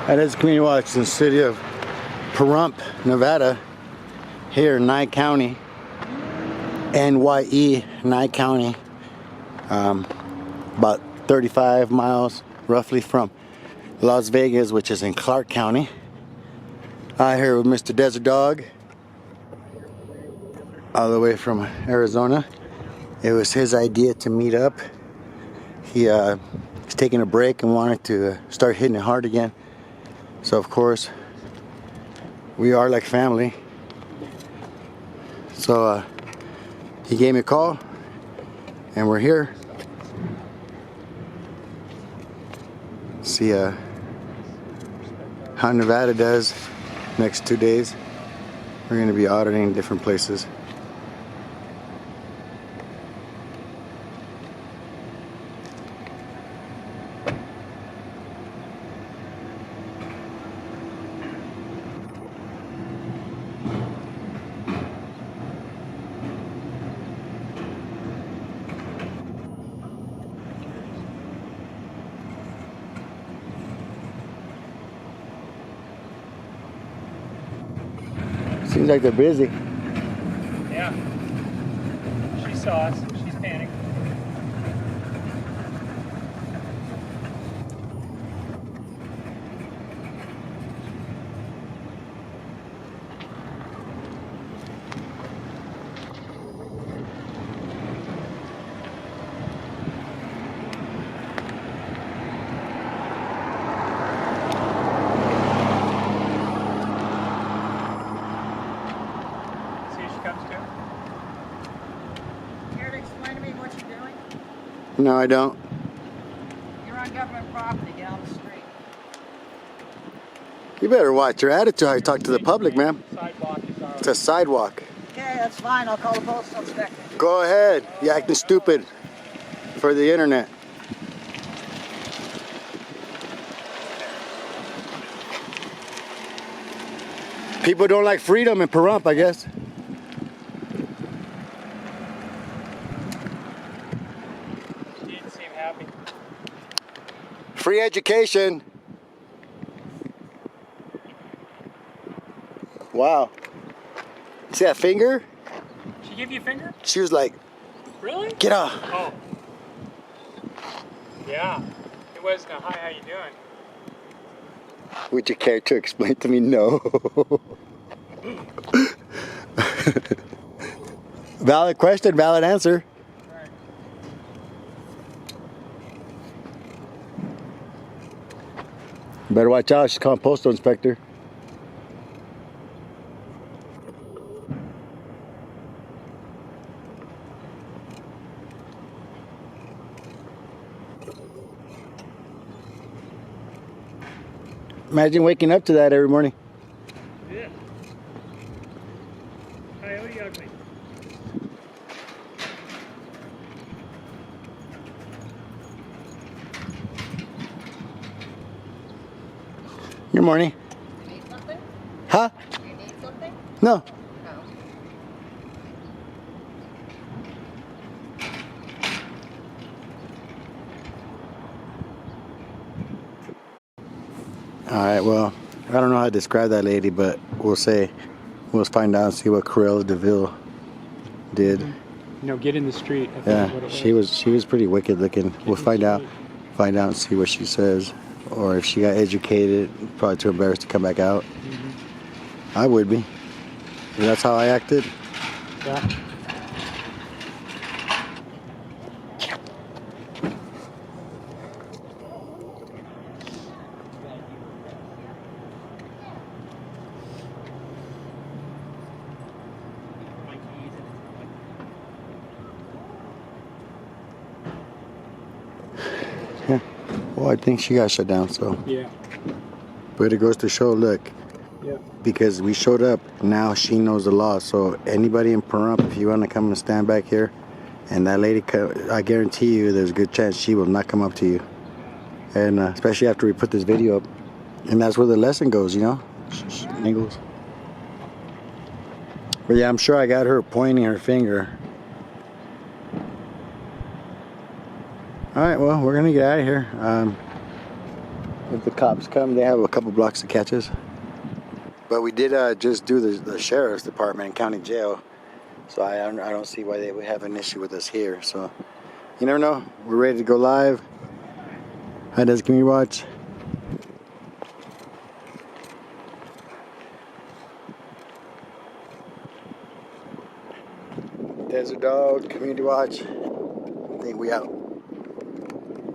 That is Community Watch in the city of Pahrump, Nevada, here in Nye County, NYE, Nye County, about 35 miles roughly from Las Vegas, which is in Clark County. I'm here with Mr. Desert Dog, all the way from Arizona. It was his idea to meet up. He's taking a break and wanted to start hitting it hard again. So of course, we are like family. So he gave me a call, and we're here. See how Nevada does next 2 days. We're going to be auditing different places. Seems like they're busy. Yeah. She saw us. She's panicked. No, I don't. You're on government property. Get on the street. You better watch your attitude how you talk to the public, ma'am. Sidewalk is ours. It's a sidewalk. Okay, that's fine. I'll call the postal inspector. Go ahead. You're acting stupid for the internet. People don't like freedom in Pahrump, I guess. Free education. Wow. See that finger? She gave you a finger? She was like, really? Get off. Oh. Yeah. It wasn't a hi, how you doing? Would you care to explain to me? No. Valid question, valid answer. Better watch out, she's calling postal inspector. Imagine waking up to that every morning. Yeah. Coyote ugly. Good morning. You need something? Huh? You need something? No. Alright, well, I don't know how to describe that lady, but we'll find out and see what Cruella DeVille did. You know, get in the street. I think Yeah, is what it she was pretty wicked looking. We'll find out and see what she says. Or if she got educated, probably too embarrassed to come back out. Mm-hmm. I would be. That's how I acted. Yeah. Yeah. Well, I think she got shut down, so. Yeah. But it goes to show, look, Yep. because we showed up, now she knows the law. So anybody in Pahrump, if you want to come and stand back here, and that lady, I guarantee you there's a good chance she will not come up to you. And especially after we put this video up. And that's where the lesson goes, you know? Angles. But yeah, I'm sure I got her pointing her finger. Alright, well, we're going to get out of here. if the cops come, they have a couple blocks to catch us. But we did just do the sheriff's department and county jail, so I don't see why they would have an issue with us here. So you never know. We're ready to go live. Hi, Des, can you watch? Desert Dog, Community Watch. I think we out.